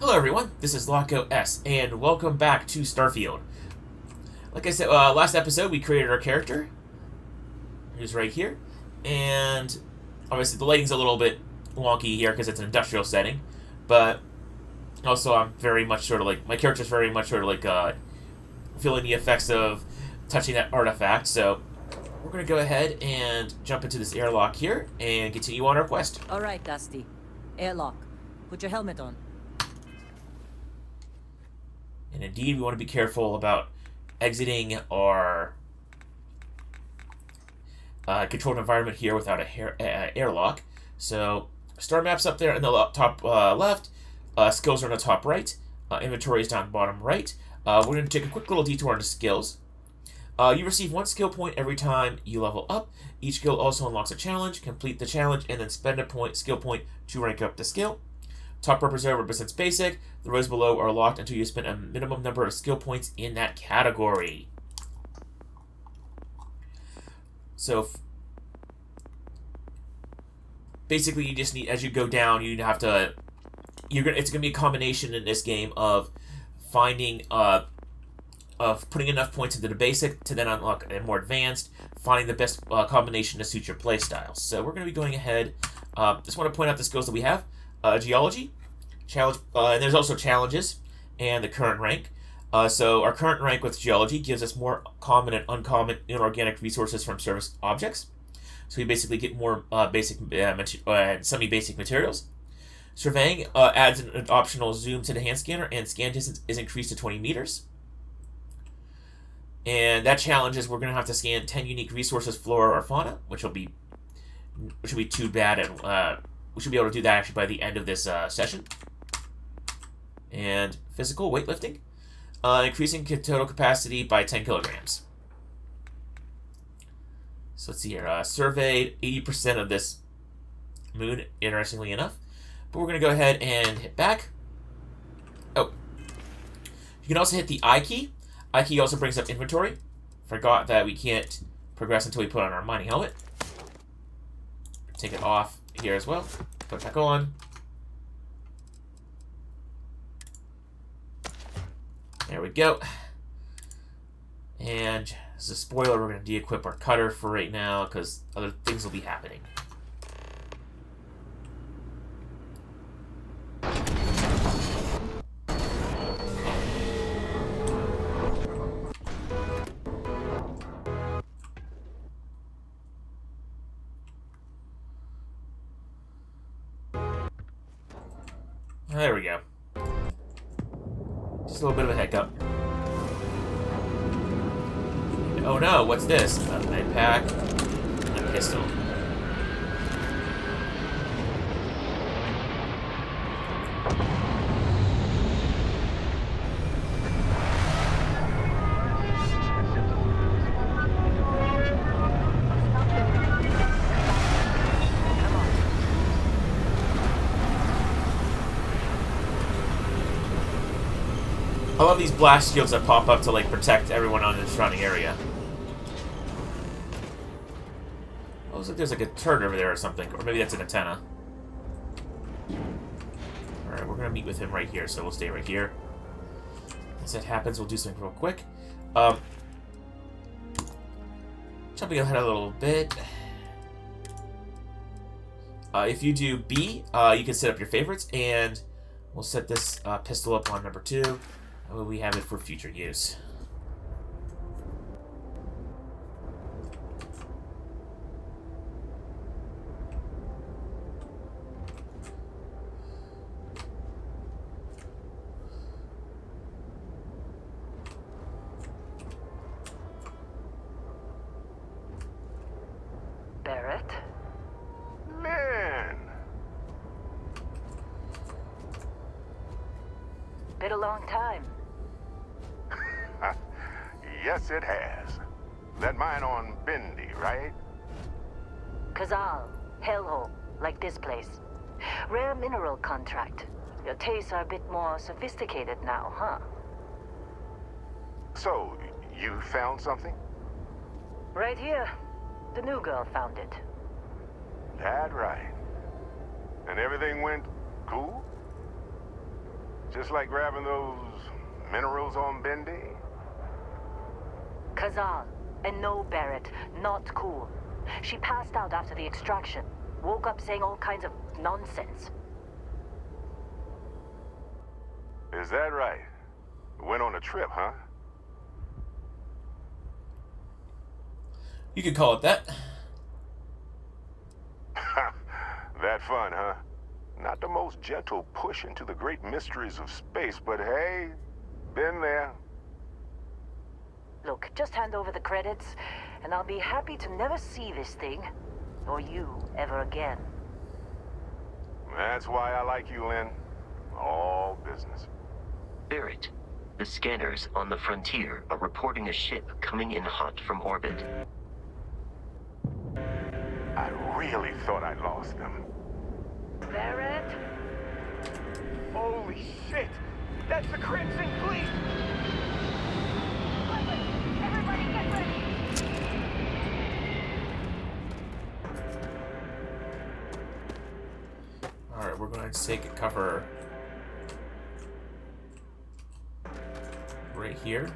Hello everyone, this is Loco S, and welcome back to Starfield. Like I said, last episode we created our character, who's right here, and obviously the lighting's a little bit wonky here because it's an industrial setting, but also I'm very much sort of like, my character's very much sort of like feeling the effects of touching that artifact, so we're going to go ahead and jump into this airlock here and continue on our quest. Alright, Dusty. Airlock. Put your helmet on. And indeed, we want to be careful about exiting our controlled environment here without a airlock. So, star map's up there in the top left. Skills are in the top right. Inventory is down bottom right. We're going to take a quick little detour into skills. You receive one skill point every time you level up. Each skill also unlocks a challenge. Complete the challenge and then spend a skill point to rank up the skill. Top represents basic. The rows below are locked until you spend a minimum number of skill points in that category. So, basically, you just need, as you go down, you have to. It's gonna be a combination in this game of finding, of putting enough points into the basic to then unlock a more advanced, finding the best combination to suit your playstyle. So we're gonna be going ahead. Just want to point out the skills that we have. Geology, challenge, and there's also challenges, and the current rank. So our current rank with geology gives us more common and uncommon inorganic resources from surface objects. So we basically get more semi-basic materials. Surveying adds an optional zoom to the hand scanner, and scan distance is increased to 20 meters. And that challenge is we're going to have to scan 10 unique resources, flora or fauna, which will be too bad, and we should be able to do that actually by the end of this session. And physical weightlifting, increasing total capacity by 10 kilograms. So let's see here. Surveyed 80% of this moon, interestingly enough. But we're going to go ahead and hit back. Oh. You can also hit the I key. I key also brings up inventory. Forgot that we can't progress until we put on our mining helmet. Take it off here as well. Put it back on. There we go. And as a spoiler, we're going to de-equip our cutter for right now because other things will be happening. There we go. Just a little bit of a hiccup. Oh no, what's this? A med pack and a pistol. I love these blast shields that pop up to like protect everyone on the surrounding area. Oh, looks like there's like a turret over there or something, or maybe that's an antenna. Alright, we're gonna meet with him right here, so we'll stay right here. As that happens, we'll do something real quick. Jumping ahead a little bit. If you do B, you can set up your favorites, and we'll set this pistol up on number 2. We have it for future use. Barrett? Man! Been a long time. Yes, it has. That mine on Bendy, right? Kazal, hellhole, like this place. Rare mineral contract. Your tastes are a bit more sophisticated now, huh? So, you found something? Right here. The new girl found it. That right. And everything went cool? Just like grabbing those minerals on Bendy? Kazal. And no, Barrett, not cool. She passed out after the extraction. Woke up saying all kinds of nonsense. Is that right? Went on a trip, huh? You could call it that. That fun, huh? Not the most gentle push into the great mysteries of space, but hey, been there. Look, just hand over the credits, and I'll be happy to never see this thing, or you, ever again. That's why I like you, Lynn. All business. Barrett, the scanners on the frontier are reporting a ship coming in hot from orbit. I really thought I lost them. Barrett? Holy shit! That's the Crimson Fleet! Everybody get ready! Alright, we're going to take a cover right here.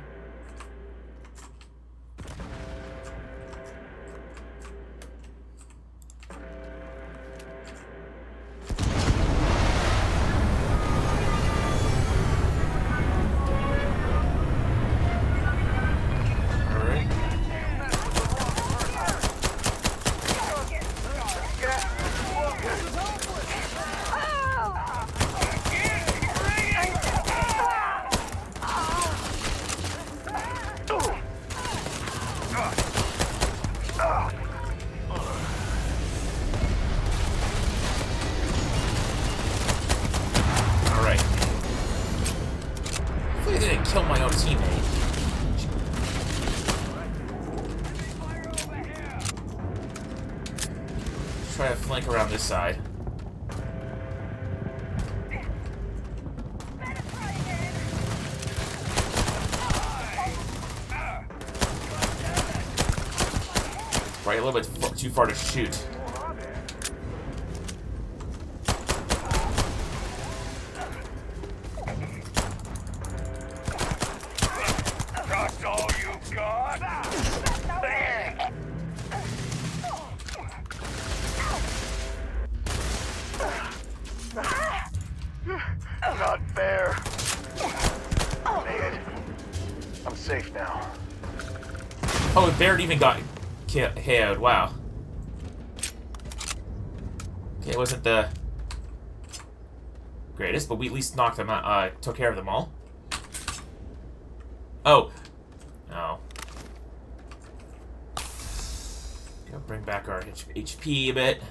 Kill my own teammate. Try to flank around this side. Right, a little bit too far to shoot. Not fair. Made it. I'm safe now. Oh, Barrett even got KO'd. Wow. Okay, it wasn't the greatest, but we at least knocked them out, took care of them all. Oh. Oh. Go bring back our HP a bit.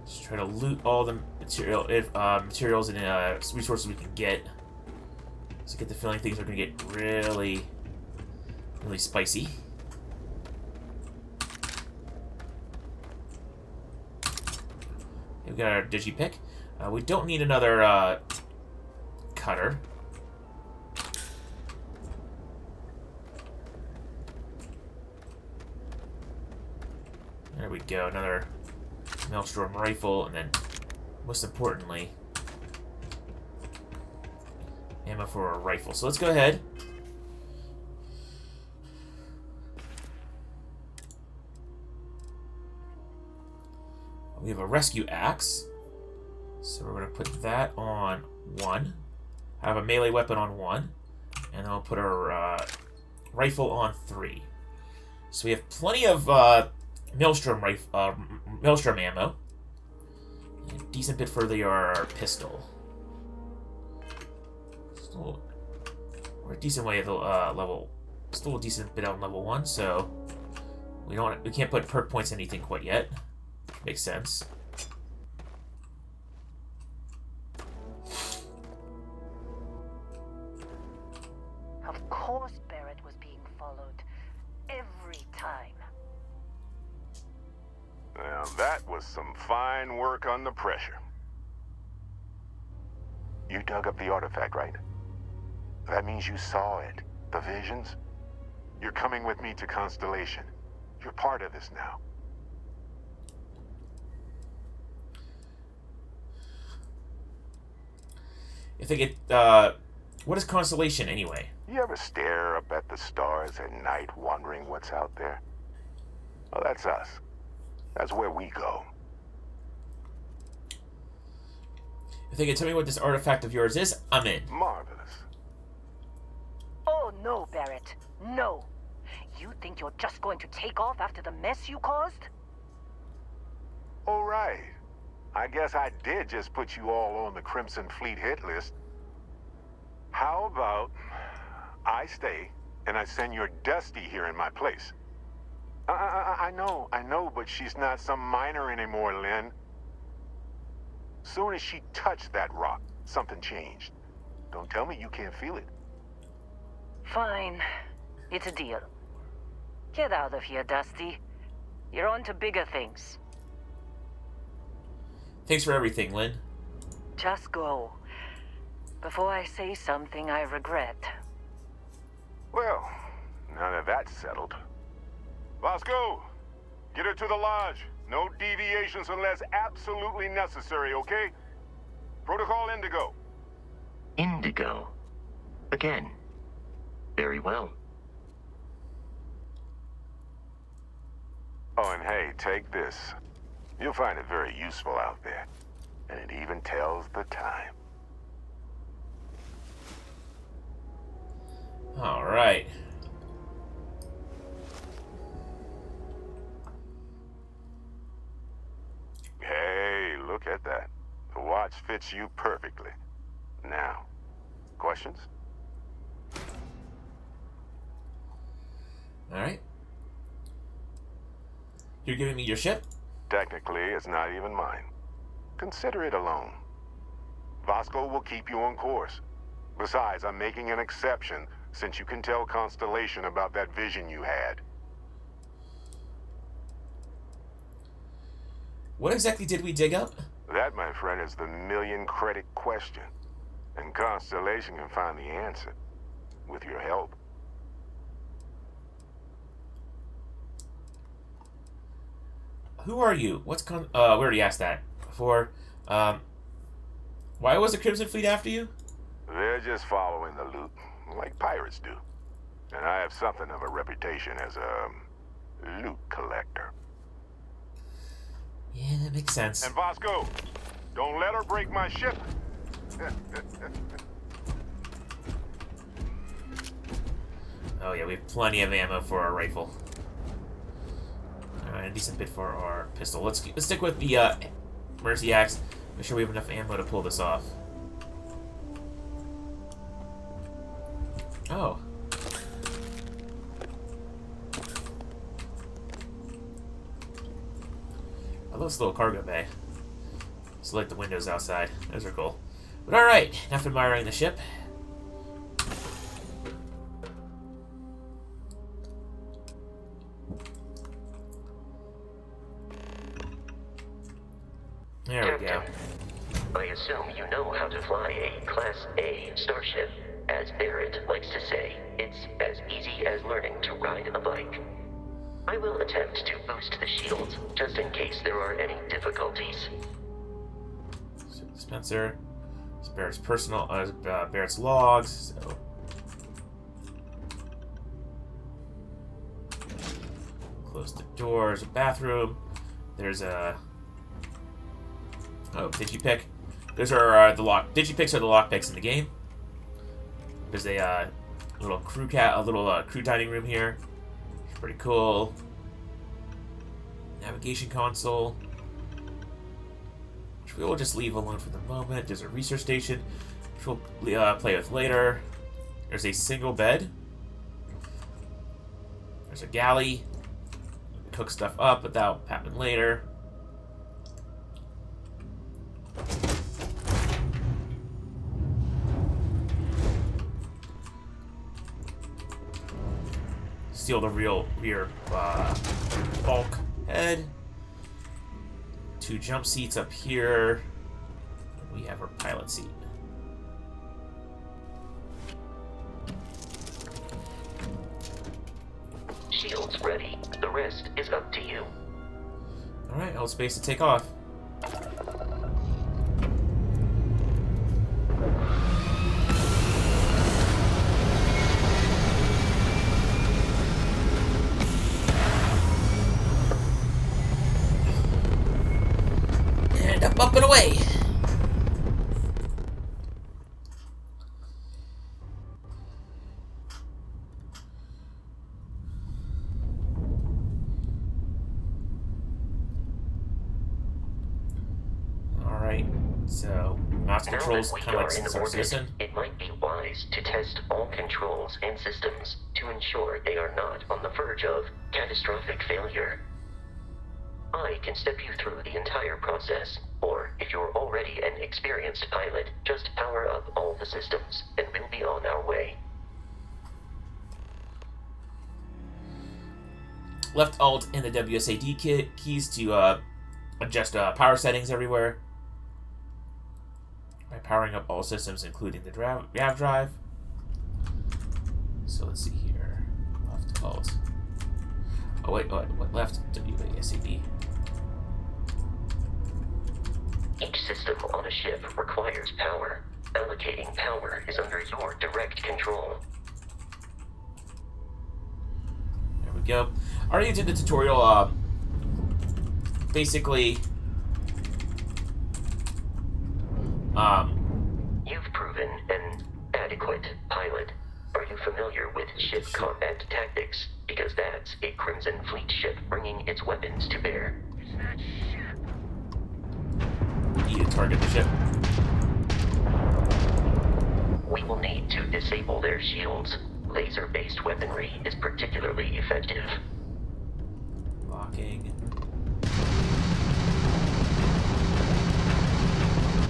Just try to loot all the materials and resources we can get. So I get the feeling things are going to get really spicy. We've got our digipick. We don't need another cutter. There we go, another Maelstrom rifle, and then, most importantly, ammo for a rifle. So let's go ahead. We have a rescue axe. So we're going to put that on 1. Have a melee weapon on 1. And then I'll put our rifle on 3. So we have plenty of Maelstrom ammo. And a decent bit for our pistol. Still, we're a decent way of level. Still a decent bit on level 1, so we can't put perk points in anything quite yet. Makes sense. Of course Barrett was being followed. Every time. Now that was some fine work under pressure. You dug up the artifact, right? That means you saw it. The visions? You're coming with me to Constellation. You're part of this now. think it, what is Constellation, anyway? You ever stare up at the stars at night wondering what's out there? Well, that's us. That's where we go. If they could tell me what this artifact of yours is, I'm in. Marvelous. Oh no, Barrett. No. You think you're just going to take off after the mess you caused? All right. I guess I did just put you all on the Crimson Fleet hit list. How about I stay and I send your Dusty here in my place? I know, but she's not some minor anymore, Lynn. Soon as she touched that rock, something changed. Don't tell me you can't feel it. Fine. It's a deal. Get out of here, Dusty. You're on to bigger things. Thanks for everything, Lynn. Just go. Before I say something I regret. Well, now that that's settled. Vasco, get her to the lodge. No deviations unless absolutely necessary, okay? Protocol Indigo. Indigo. Again. Very well. Oh, and hey, take this. You'll find it very useful out there. And it even tells the time. Alright. Hey, look at that. The watch fits you perfectly. Now, questions? Alright. You're giving me your ship? Technically, it's not even mine. Consider it a loan. Vasco will keep you on course. Besides, I'm making an exception since you can tell Constellation about that vision you had. What exactly did we dig up? That, my friend, is the million-credit question. And Constellation can find the answer. With your help. Who are you? What's we already asked that before. Why was the Crimson Fleet after you? They're just following the loot, like pirates do. And I have something of a reputation as a loot collector. Yeah, that makes sense. And Vasco, don't let her break my ship. Oh yeah, we have plenty of ammo for our rifle. Alright, a decent bit for our pistol. Let's stick with the Mercy Axe. Make sure we have enough ammo to pull this off. Oh. I love this little cargo bay. Select the windows outside. Those are cool. But alright, enough admiring the ship. There we go. I assume you know how to fly a Class A starship. As Barrett likes to say, it's as easy as learning to ride a bike. I will attempt to boost the shields, just in case there are any difficulties. Spencer. It's Barrett's personal, Barrett's logs. So. Close the doors. A bathroom. There's a. Oh, Digipick. Those are the lock. Digipicks are the lockpicks in the game. There's a little crew crew dining room here. It's pretty cool. Navigation console, which we will just leave alone for the moment. There's a research station, which we'll play with later. There's a single bed. There's a galley. Cook stuff up, but that'll happen later. Steal the rear bulkhead. 2 jump seats up here. We have our pilot seat. Shields ready. The rest is up to you. Alright, hold space to take off. and away! Alright, so mouse Now controls that we kind of are like in Star orbit, Citizen. it might be wise to test all controls and systems to ensure they are not on the verge of catastrophic failure. I can step you through the entire process, or if you're already an experienced pilot, just power up all the systems, and we'll be on our way. Left Alt and the WSAD keys to adjust power settings everywhere. By powering up all systems, including the nav drive. So let's see here. Left Alt. Oh wait, what left? WASD. Each system on a ship requires power. Allocating power is under your direct control. There we go. I already did the tutorial. Basically, You've proven an adequate pilot. Are you familiar with ship combat tactics? Because that's a Crimson Fleet ship bringing its weapons to bear. you target the ship. We will need to disable their shields. Laser-based weaponry is particularly effective. Locking.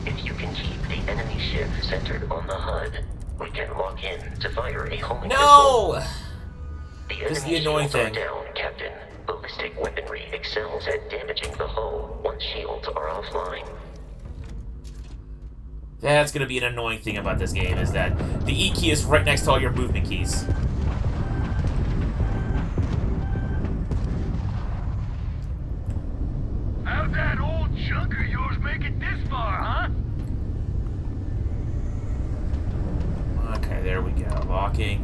If you can keep the enemy ship centered on the HUD, we can lock in to fire a homing missile. No! The This is the enemy annoying shields are thing. down, Captain. Ballistic weaponry excels at damaging the hull once shields are offline. That's gonna be an annoying thing about this game, is that the E key is right next to all your movement keys. How'd that old junk of yours make it this far, huh? Okay, there we go. Locking.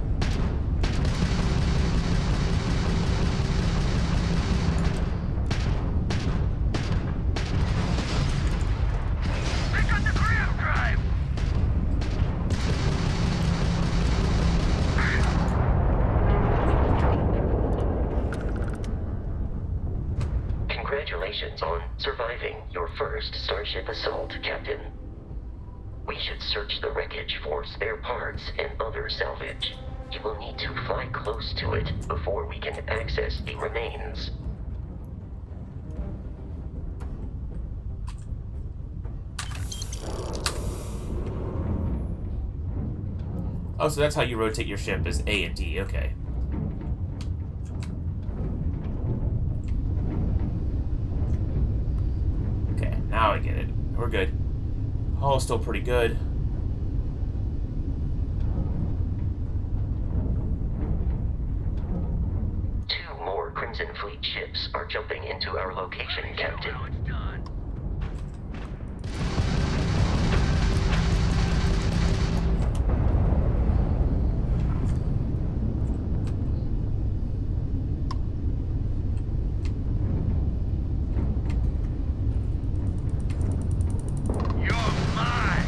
They got the ground drive! Congratulations on surviving your first Starship assault, Captain. We should search the wreckage for spare parts and other salvage. You will need to fly close to it before we can access the remains. Oh, so that's how you rotate your ship, is A and D. Okay. Okay, now I get it. We're good. Hull's still pretty good. Two more Crimson Fleet ships are jumping into our location, Captain. Now it's done. You're mine!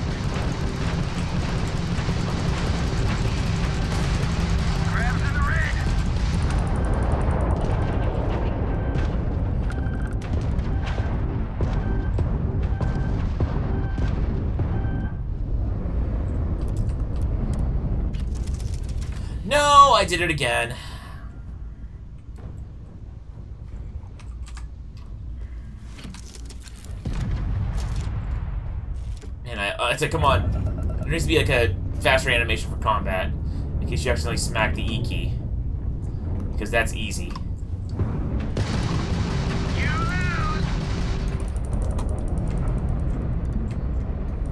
Crabs in the red! No, I did it again. Man, it's like, come on. There needs to be like a faster animation for combat, in case you accidentally smack the E key, because that's easy. You lose!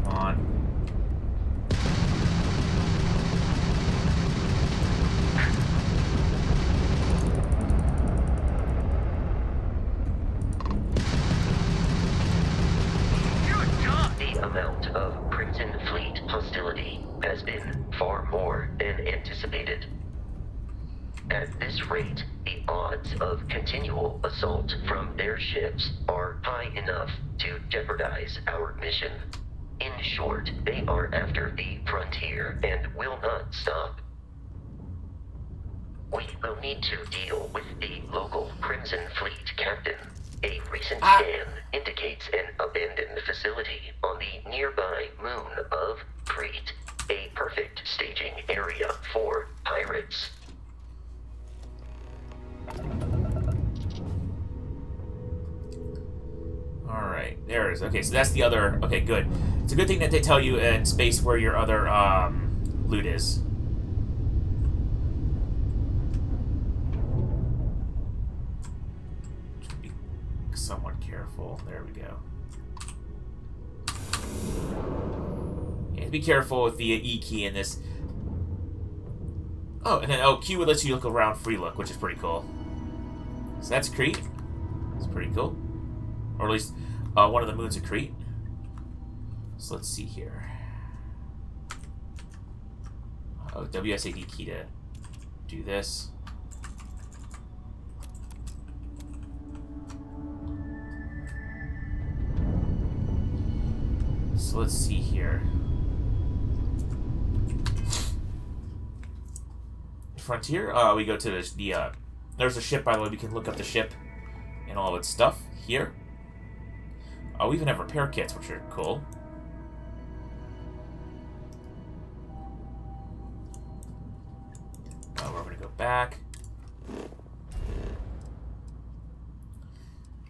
Come on. You're done! The amount of Crimson Fleet hostility has been far more than anticipated. At this rate, the odds of continual assault from their ships are high enough to jeopardize our mission. In short, they are after the frontier and will not stop. We will need to deal with the local Crimson Fleet captain. A recent scan indicates an abandoned facility on the nearby moon of Crete, a perfect staging area for pirates. Alright, there it is. Okay, so that's the other... Okay, good. It's a good thing that they tell you in space where your other loot is. Be somewhat careful. There we go. Yeah, be careful with the E key in this. Oh, and then Q lets you look around free look, which is pretty cool. So that's Crete. It's pretty cool. Or at least one of the moons of Crete. So let's see here. Oh, WSAD key to do this. So let's see here. Frontier. We go to the there's a ship, by the way. We can look up the ship and all of its stuff here. We even have repair kits, which are cool. We're going to go back.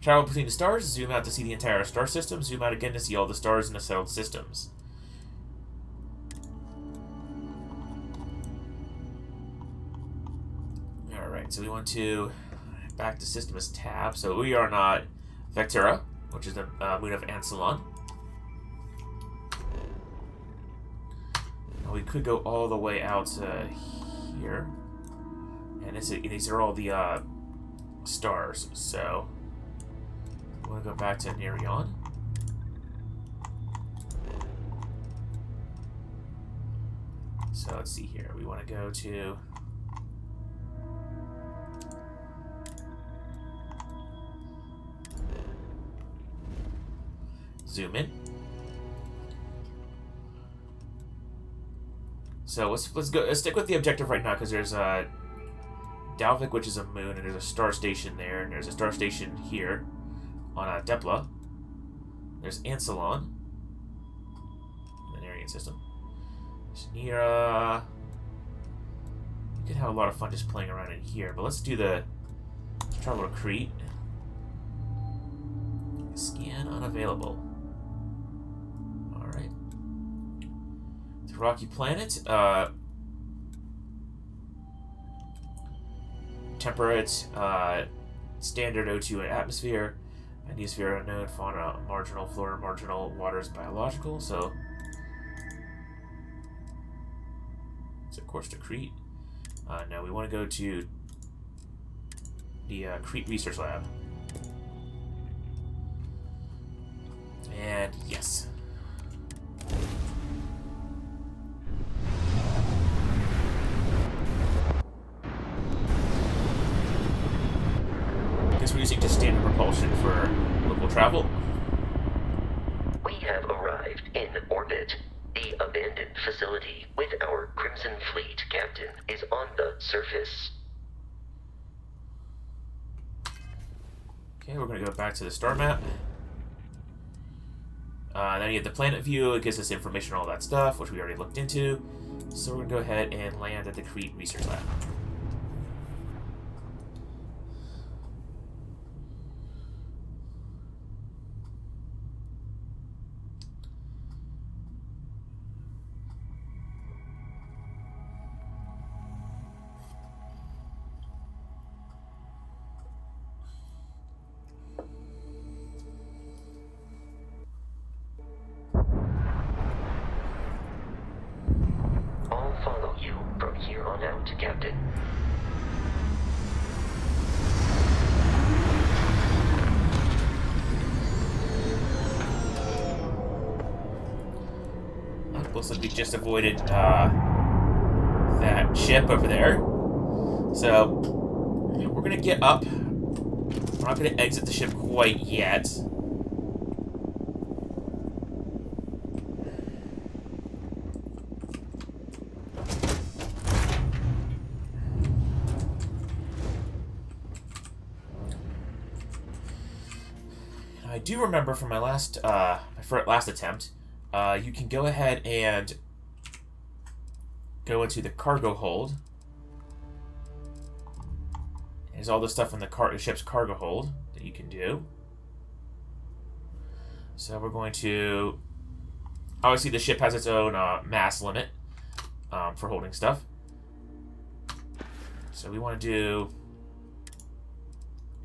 Travel between the stars. Zoom out to see the entire star system. Zoom out again to see all the stars in the settled systems. Alright, so we want to back to system as tab. So we are not Vectura, which is the moon of Ancelon. Now we could go all the way out to here. And these are all the stars, so we want to go back to Nerion. So let's see here. We want to go to... Zoom in. So let's go. Let's stick with the objective right now because there's Dalvik, which is a moon, and there's a star station there, and there's a star station here on Depla. There's Ancelon, the Nerian system. There's Nira. We could have a lot of fun just playing around in here, but let's do the travel to Crete. Scan unavailable. Alright. It's a rocky planet. Temperate, standard O2 atmosphere. Atmosphere unknown, fauna marginal, flora marginal, waters biological, so it's of course to Crete. Now we want to go to the Crete Research Lab. And yes. Guess we're using just standard propulsion for local travel. We have arrived in orbit. The abandoned facility with our Crimson Fleet captain is on the surface. Okay, we're going to go back to the star map. Then you have the planet view. It gives us information on all that stuff, which we already looked into. So we're going to go ahead and land at the Crete Research Lab. Captain. Looks like we just avoided that ship over there. So, we're going to get up. We're not going to exit the ship quite yet. I do remember from my last attempt, you can go ahead and go into the cargo hold. There's all the stuff in the ship's cargo hold that you can do. So we're going to... Obviously, the ship has its own mass limit for holding stuff. So we want to do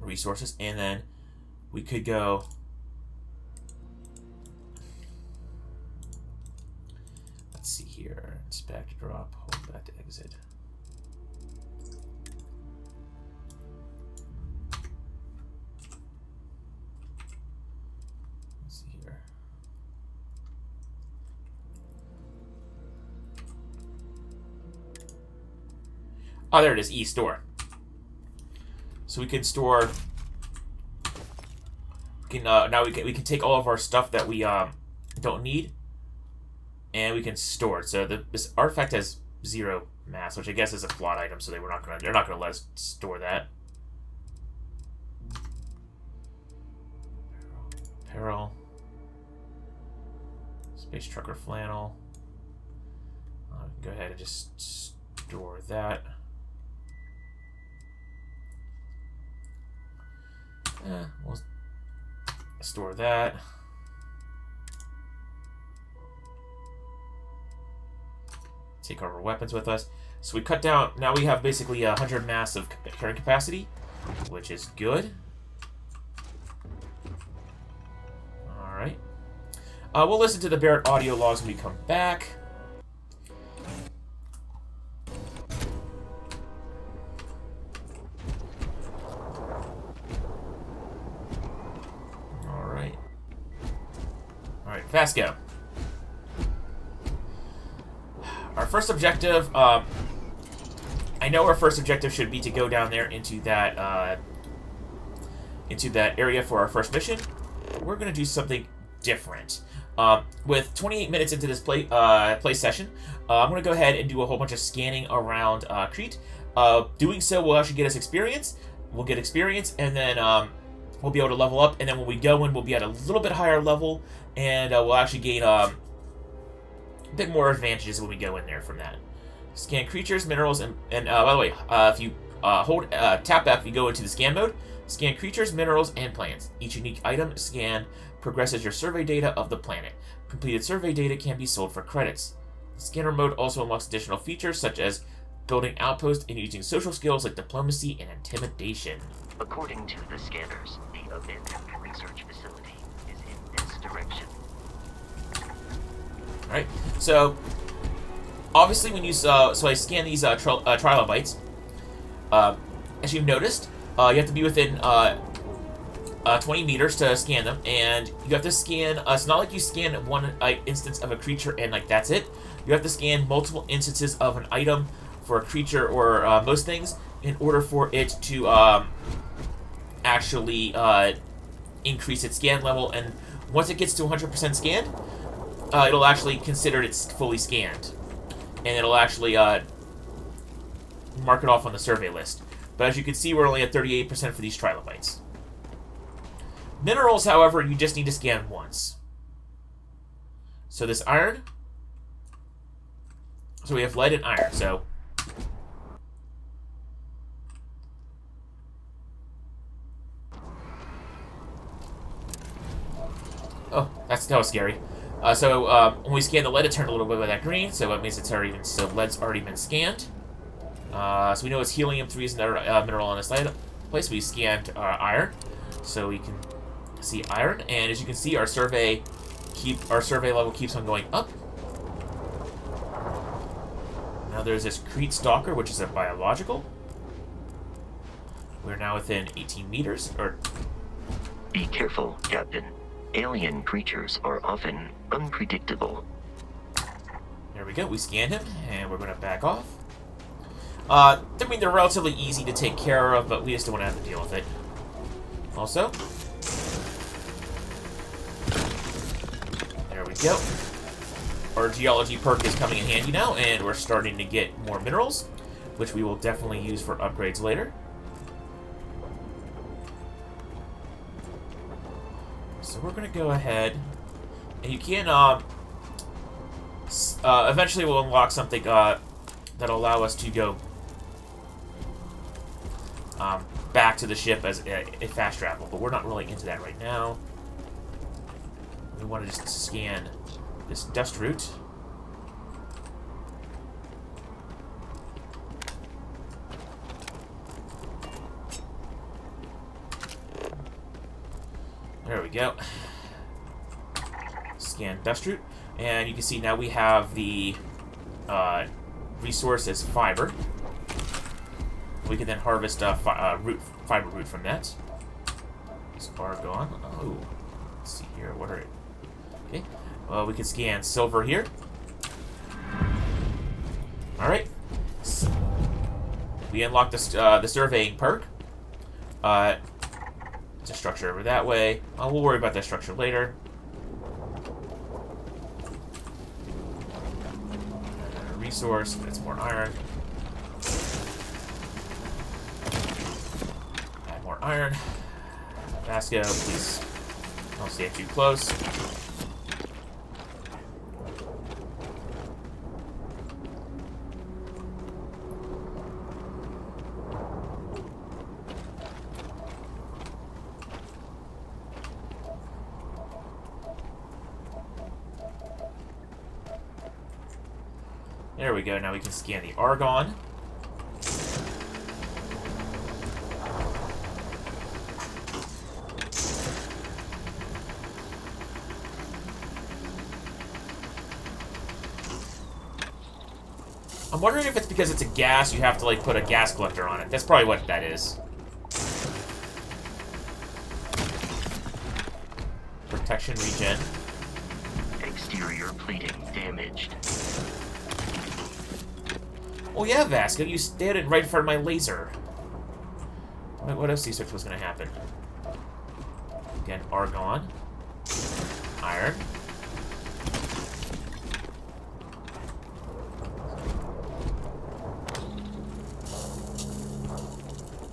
resources, and then we could go... Let's see here. Inspect, drop, hold back to exit. Let's see here. Oh, there it is. E-store. So we can store. We can now we can take all of our stuff that we don't need, and we can store it. So this artifact has 0 mass, which I guess is a flawed item. So they're not gonna let us store that. Apparel. Space trucker flannel. We can go ahead and just store that. We'll store that. Take our weapons with us. So we cut down. Now we have basically 100 mass of carrying capacity, which is good. All right. We'll listen to the Barrett audio logs when we come back. Fast go. Our first objective, I know our first objective should be to go down there into that area for our first mission. We're going to do something different. With 28 minutes into this play session, I'm going to go ahead and do a whole bunch of scanning around Crete. Doing so will actually get us experience. We'll get experience, and then we'll be able to level up. And then when we go in, we'll be at a little bit higher level, and we'll actually gain a bit more advantages when we go in there from that. Scan creatures, minerals, and by the way, if you hold tap F, you go into the scan mode. Scan creatures, minerals, and plants. Each unique item scanned progresses your survey data of the planet. Completed survey data can be sold for credits. The scanner mode also unlocks additional features such as building outposts and using social skills like diplomacy and intimidation. According to the scanners, the abandoned research facility is in this direction. Alright, so obviously when you so I scan these trilobites, as you've noticed, you have to be within 20 meters to scan them, and you have to scan, it's not like you scan one instance of a creature and like that's it. You have to scan multiple instances of an item for a creature or most things in order for it to actually increase its scan level, and once it gets to 100% scanned, it'll actually consider it's fully scanned, and it'll actually mark it off on the survey list. But as you can see, we're only at 38% for these trilobites. Minerals, however, you just need to scan once. So this iron, so we have lead and iron, so oh, that was scary. So when we scan the lead, it turned a little bit of that green, so it means it's already been, so lead's already been scanned. So we know it's helium-3 is another mineral on this place. We scanned iron, so we can see iron, and as you can see, our survey level keeps on going up. Now there's this Crete Stalker, which is a biological. We're now within 18 meters, or... Be careful, Captain. Alien creatures are often unpredictable. There we go, we scanned him, and we're going to back off. I mean, they're relatively easy to take care of, but we just don't want to have to deal with it. Also, there we go. Our geology perk is coming in handy now, and we're starting to get more minerals, which we will definitely use for upgrades later. So we're going to go ahead, and you can, eventually we'll unlock something, that'll allow us to go, back to the ship as a fast travel, but we're not really into that right now. We want to just scan this dust route. There we go. Scan dust route. And you can see now we have the resource as fiber. We can then harvest fiber root from that. Is argon. Oh. Let's see here. What are it? Okay. Well, we can scan silver here. Alright. We unlocked the surveying perk. It's a structure over that way. We'll worry about that structure later. Resource. That's more iron. Add more iron. Vasco, please don't stay too close. There we go. Now we can scan the argon. I'm wondering if it's because it's a gas, you have to, like, put a gas collector on it. That's probably what that is. Protection regen. Exterior plating damaged. Oh yeah, Vasco, you stared right in front of my laser. What else do you expect was going to happen? Again, argon. Iron.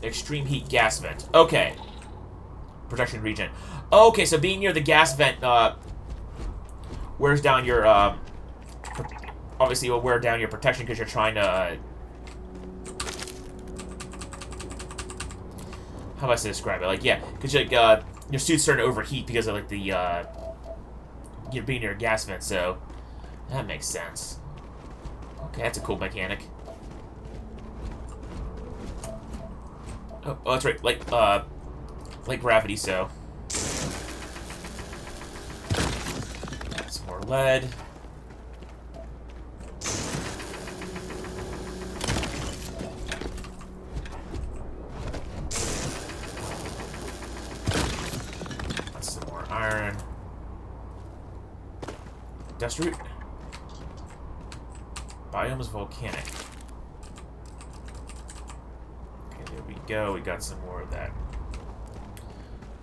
Extreme heat gas vent. Okay. Protection regen. Okay, so being near the gas vent, wears down your, obviously, it will wear down your protection because you're trying to, how do I describe it? Like, yeah, because, like, your suit's starting to overheat because of, like, the, you're being near a gas vent, so that makes sense. Okay, that's a cool mechanic. Oh, that's right, like gravity, so. Some more lead. That's some more iron. Dust root. Biome is volcanic. Okay, there we go. We got some more of that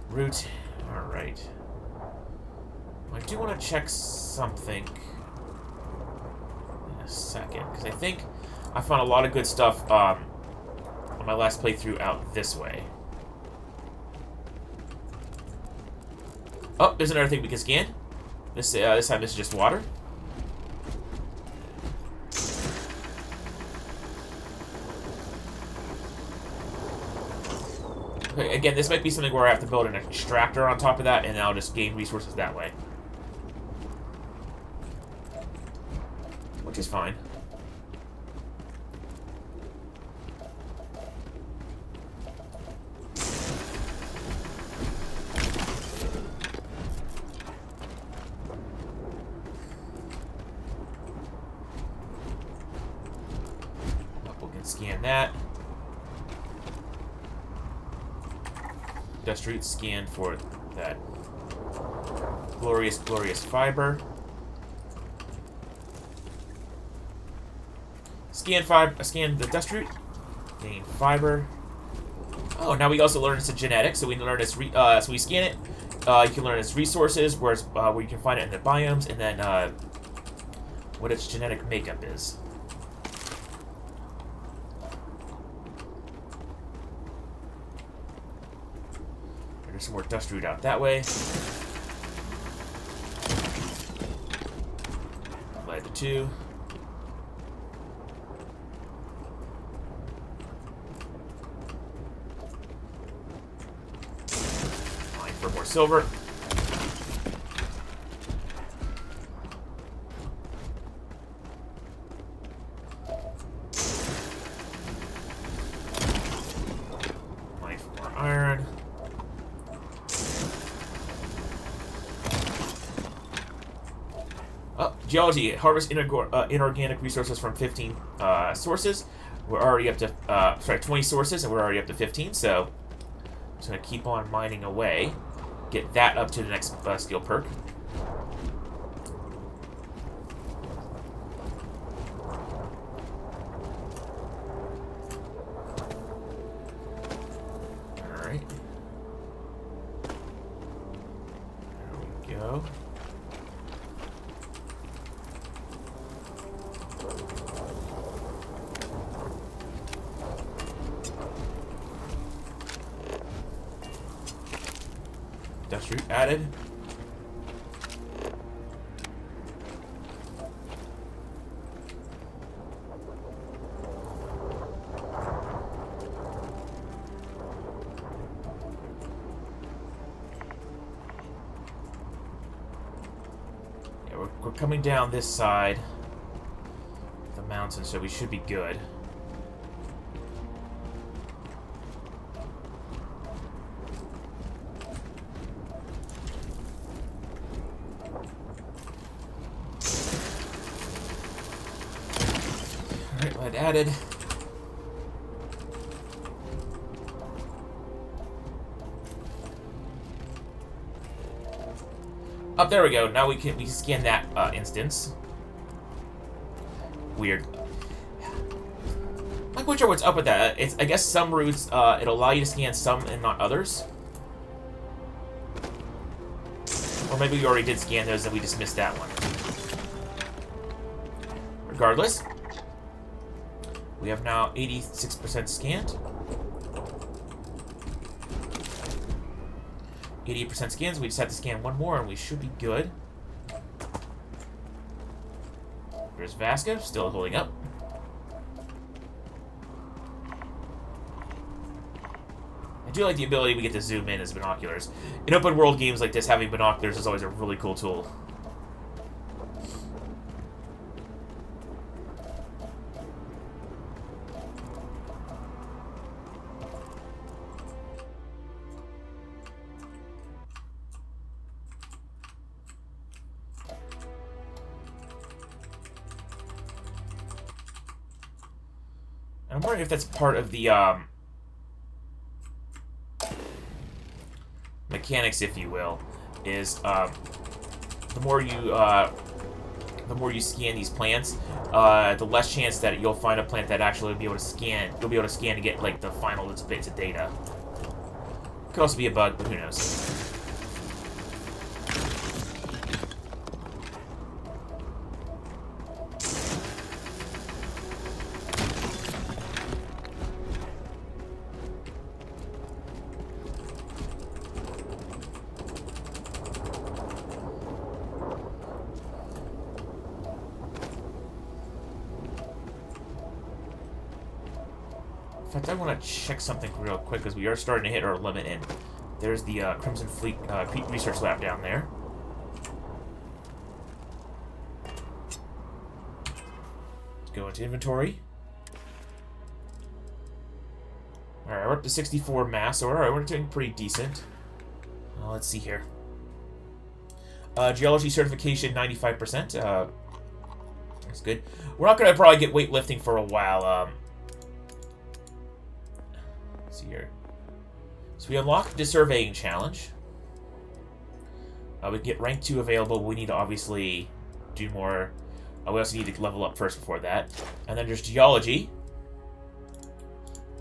root. Alright. I do want to check something in a second, because I think I found a lot of good stuff on my last playthrough out this way. Oh, there's another thing we can scan. This time this is just water. Okay, again, this might be something where I have to build an extractor on top of that, and then I'll just gain resources that way. Which is fine. We can scan that. Dust root scan for that glorious fiber. Scan the dust root. Gain fiber. Oh, now we also learn its genetics, so we learn its so we scan it. You can learn its resources, where you can find it in the biomes, and then what its genetic makeup is. There's some more dust root out that way. Light the 2. Mine for more silver. Mine for more iron. Geology. Harvest inorganic resources from 15 sources. We're already up to, 20 sources, and we're already up to 15, so I'm just going to keep on mining away. Get that up to the next skill perk. Alright. There we go. Dust root added. Yeah, we're coming down this side of the mountain, so we should be good. Added. Up there we go. Now we can scan that instance. Weird. I'm not quite sure what's up with that. It's, I guess some routes it'll allow you to scan some and not others. Or maybe we already did scan those and we just missed that one. Regardless. We have now 86% scanned. 88% scans. We just have to scan one more and we should be good. There's Vasca, still holding up. I do like the ability we get to zoom in as binoculars. In open world games like this, having binoculars is always a really cool tool. I'm wondering if that's part of the mechanics, if you will, is the more you scan these plants, the less chance that you'll find a plant that actually will be able to scan. You'll be able to scan to get like the final bits of data. Could also be a bug, but who knows? In fact, I want to check something real quick because we are starting to hit our limit, and there's the Crimson Fleet Research Lab down there. Let's go into inventory. Alright, we're up to 64 mass, so alright, we're doing pretty decent. Let's see here. Geology certification, 95%. That's good. We're not going to probably get weightlifting for a while. Let's see here. So we unlocked the surveying challenge. We get rank 2 available, but we need to obviously do more. We also need to level up first before that. And then there's geology.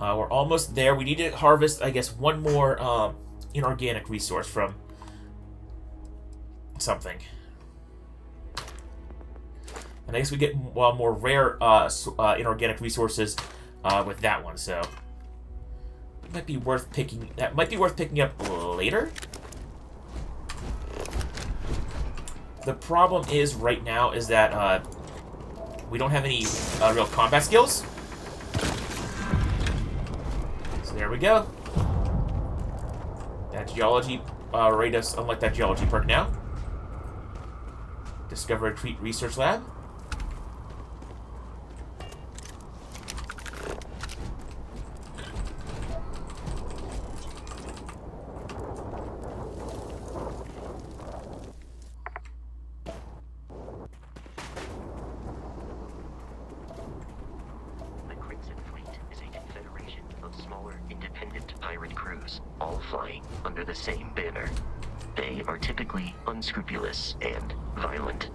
We're almost there. We need to harvest, I guess, one more inorganic resource from something. And I guess we get more rare inorganic resources with that one, so it might be worth picking. That might be worth picking up later. The problem is right now is that we don't have any real combat skills. So there we go. That geology rate us unlike that geology perk now. Discover a Crete research lab. The Crimson Fleet is a confederation of smaller, independent pirate crews, all flying under the same banner. They are typically unscrupulous and violent.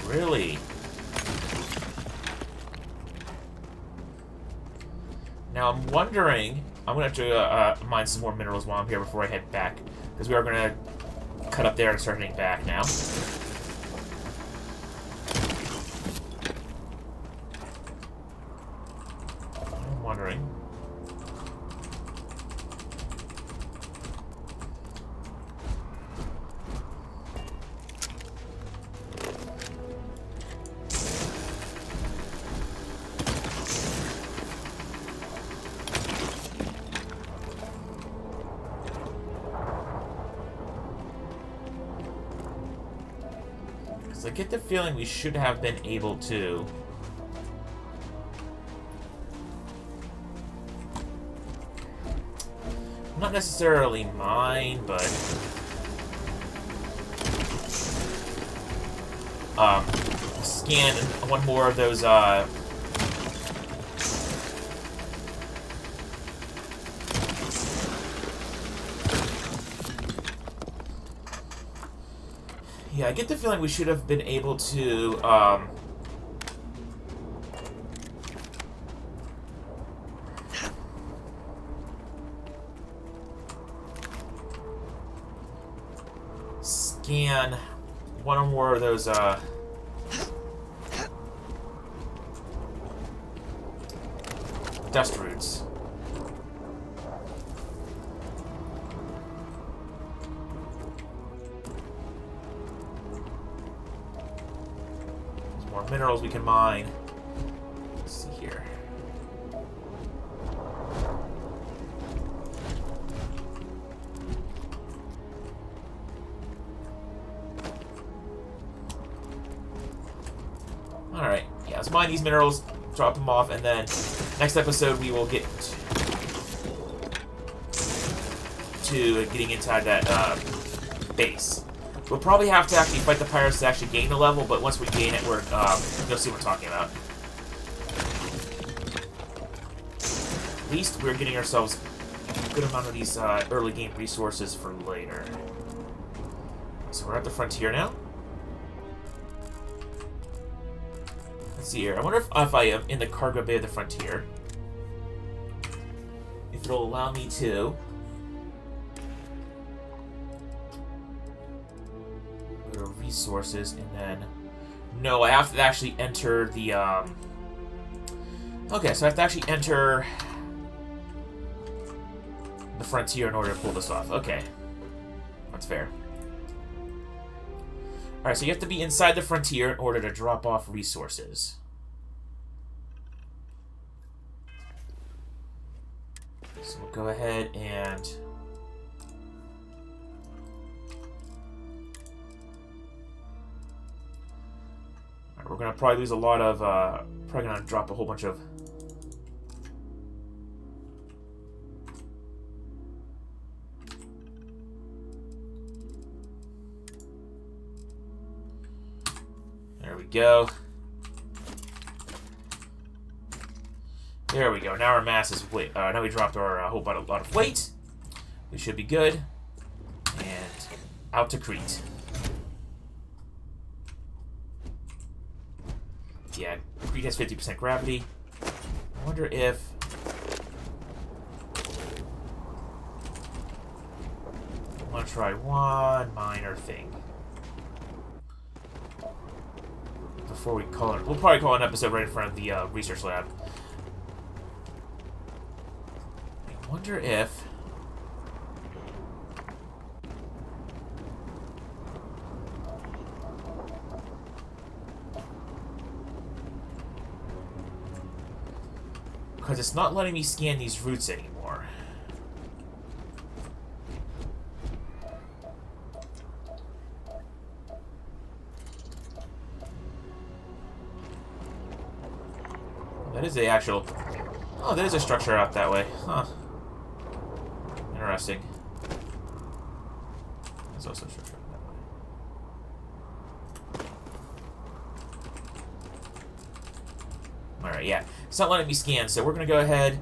Really? Now I'm wondering, I'm gonna have to mine some more minerals while I'm here before I head back, because we are gonna cut up there and start heading back now. I'm wondering. I get the feeling we should have been able to not necessarily mine, but scan one more of those yeah, I get the feeling we should have been able to, scan one or more of those, dust roots. More minerals we can mine. Let's see here. Alright, yeah, let's mine these minerals, drop them off, and then next episode we will get to getting inside that base. We'll probably have to actually fight the pirates to actually gain the level, but once we gain it, you'll see what we're talking about. At least we're getting ourselves a good amount of these early game resources for later. So we're at the frontier now. Let's see here. I wonder if I am in the cargo bay of the frontier, if it'll allow me to go to resources and then... No, I have to actually enter the, Okay, so I have to actually enter the frontier in order to pull this off. Okay. That's fair. Alright, so you have to be inside the frontier in order to drop off resources. So we'll go ahead and... Alright, we're gonna probably lose a lot of, probably gonna drop a whole bunch of... There we go. There we go. Now our mass is weight. Now we dropped our whole lot of weight. We should be good. And out to Crete. Yeah, Crete has 50% gravity. I wonder if... I want to try one minor thing. Before we call it... We'll probably call an episode right in front of the research lab. I wonder if... Because it's not letting me scan these routes anymore. That is the actual... Oh, there is a structure out that way. Huh. Interesting. There's also a structure out that way. Alright, yeah. It's not letting me scan, so we're going to go ahead.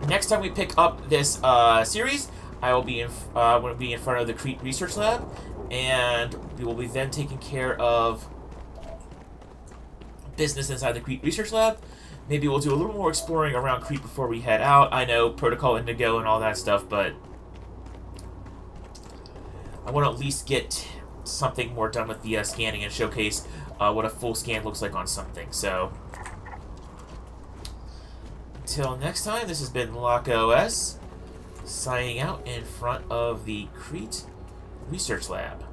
Next time we pick up this series, I will be in front of the Crete Research Lab, and we will be then taking care of business inside the Crete Research Lab. Maybe we'll do a little more exploring around Crete before we head out. I know Protocol Indigo and all that stuff, but I want to at least get something more done with the scanning and showcase what a full scan looks like on something. So, until next time, this has been LockOS, signing out in front of the Crete Research Lab.